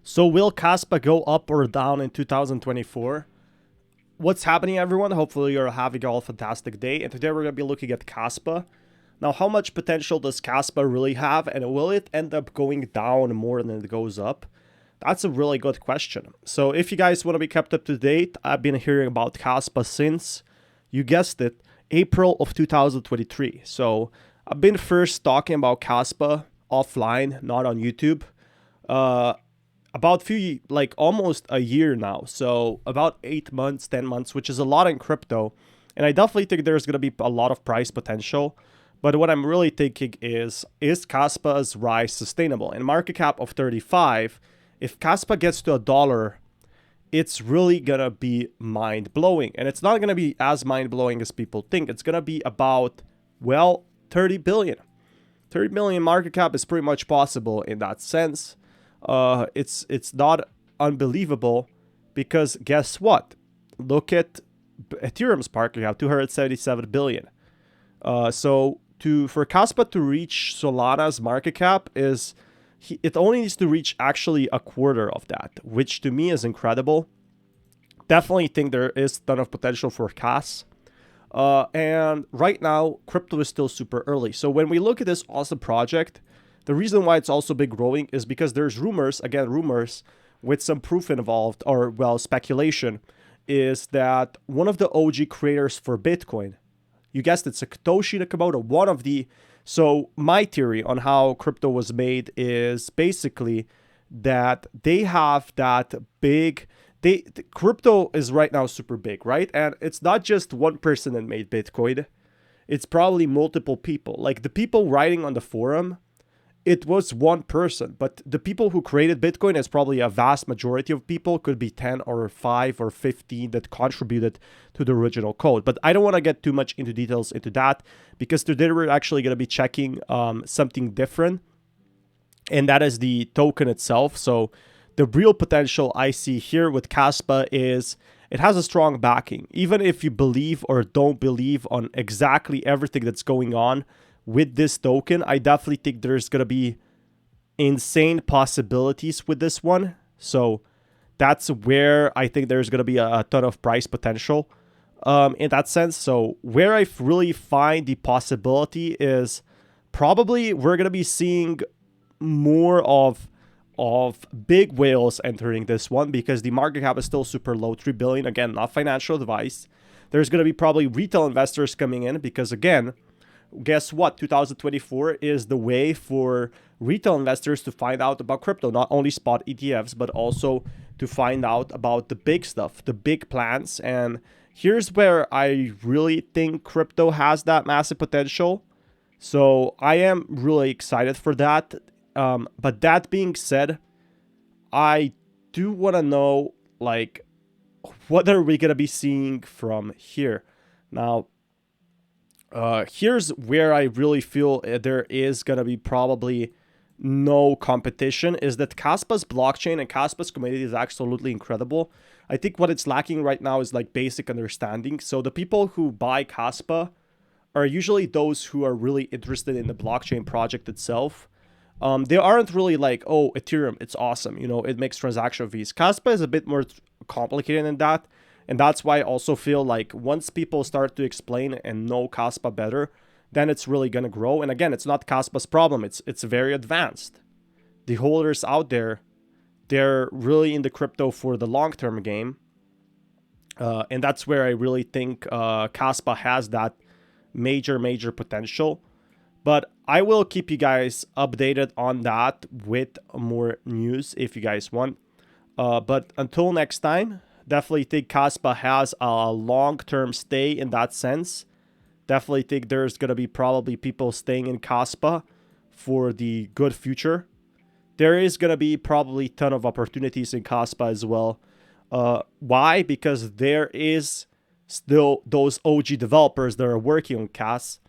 So will Kaspa go up or down in 2024? What's happening, everyone? Hopefully you're having all a fantastic day. And today we're going to be looking at Kaspa. Now, how much potential does Kaspa really have? And will it end up going down more than it goes up? That's a really good question. So if you guys want to be kept up to date, I've been hearing about Kaspa since, you guessed it, April of 2023. So I've been first talking about Kaspa offline, not on YouTube. Uh, about like almost a year now. So about 8 months, 10 months, which is a lot in crypto. And I definitely think there's going to be a lot of price potential. But what I'm really thinking is Kaspa's rise sustainable? In market cap of 35, if Kaspa gets to $1, it's really going to be mind-blowing. And it's not going to be as mind-blowing as people think. It's going to be about, well, 30 billion. 30 million market cap is pretty much possible in that sense. It's not unbelievable because guess what? Look at Ethereum's market cap, 277 billion. So for Kaspa to reach Solana's market cap it only needs to reach actually a quarter of that, which to me is incredible. Definitely think there is a ton of potential for KAS. And right now, crypto is still super early. So when we look at this awesome project, the reason why it's also been growing is because there's rumors, again, rumors with some proof involved, or well, speculation, is that one of the OG creators for Bitcoin, you guessed it, Satoshi Nakamoto, so my theory on how crypto was made is basically that they have that big, crypto is right now super big, right? And it's not just one person that made Bitcoin. It's probably multiple people. Like the people writing on the forum, it was one person, but the people who created Bitcoin is probably a vast majority of people, could be 10 or 5 or 15 that contributed to the original code. But I don't want to get too much into details into that because today we're actually going to be checking something different, and that is the token itself. So the real potential I see here with Kaspa is it has a strong backing. Even if you believe or don't believe on exactly everything that's going on with this token, I definitely think there's going to be insane possibilities with this one. So that's where I think there's going to be a ton of price potential in that sense. So where I really find the possibility is probably we're going to be seeing more of big whales entering this one because the market cap is still super low, 3 billion. Again, not financial advice. There's going to be probably retail investors coming in because, again, guess what? 2024 is the way for retail investors to find out about crypto, not only spot ETFs, but also to find out about the big stuff, the big plans. And here's where I really think crypto has that massive potential. So I am really excited for that. But that being said, I do want to know, like, what are we going to be seeing from here? Now, here's where I really feel there is going to be probably no competition, is that Kaspa's blockchain and Kaspa's community is absolutely incredible. I think what it's lacking right now is like basic understanding. So the people who buy Kaspa are usually those who are really interested in the blockchain project itself. They aren't really like, oh, Ethereum, it's awesome, it makes transaction fees. Kaspa is a bit more complicated than that. And that's why I also feel like once people start to explain and know Kaspa better, then it's really going to grow. And again, it's not Kaspa's problem. It's very advanced. The holders out there, they're really in the crypto for the long-term game. And that's where I really think Kaspa has that major potential. But I will keep you guys updated on that with more news if you guys want. But until next time, definitely think Kaspa has a long-term stay in that sense. Definitely think there's going to be probably people staying in Kaspa for the good future. There is going to be probably a ton of opportunities in Kaspa as well. Why? Because there is still those OG developers that are working on KAS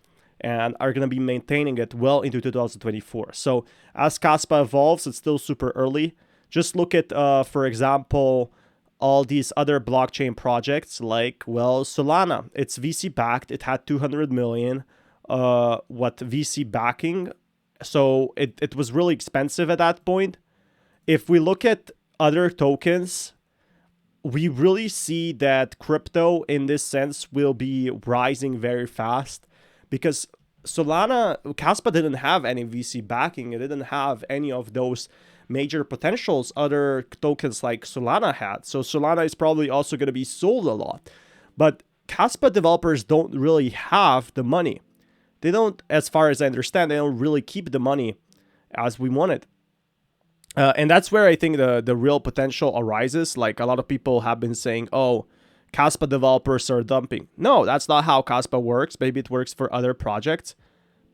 and are going to be maintaining it well into 2024. So as Kaspa evolves, it's still super early. Just look at, for example, all these other blockchain projects like, well, Solana. It's VC backed. It had 200 million VC backing. So it was really expensive at that point. If we look at other tokens, we really see that crypto in this sense will be rising very fast, because Kaspa didn't have any VC backing. It didn't have any of those major potentials other tokens like Solana had. So Solana is probably also going to be sold a lot. But Kaspa developers don't really have the money. They don't, as far as I understand, they don't really keep the money as we want it. And that's where I think the real potential arises. Like, a lot of people have been saying, oh, Kaspa developers are dumping. No, that's not how Kaspa works. Maybe it works for other projects,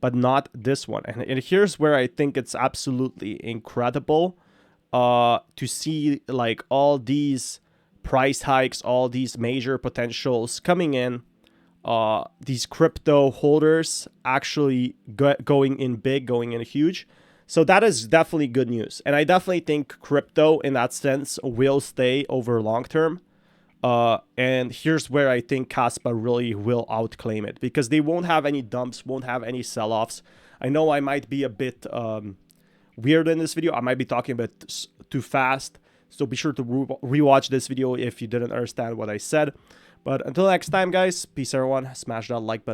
but not this one. And here's where I think it's absolutely incredible to see like all these price hikes, all these major potentials coming in, these crypto holders actually going in big, going in huge. So that is definitely good news. And I definitely think crypto in that sense will stay over long term. And here's where I think Kaspa really will outclaim it, because they won't have any dumps, won't have any sell-offs. I know I might be a bit weird in this video. I might be talking a bit too fast. So be sure to rewatch this video if you didn't understand what I said. But until next time, guys, peace everyone. Smash that like button.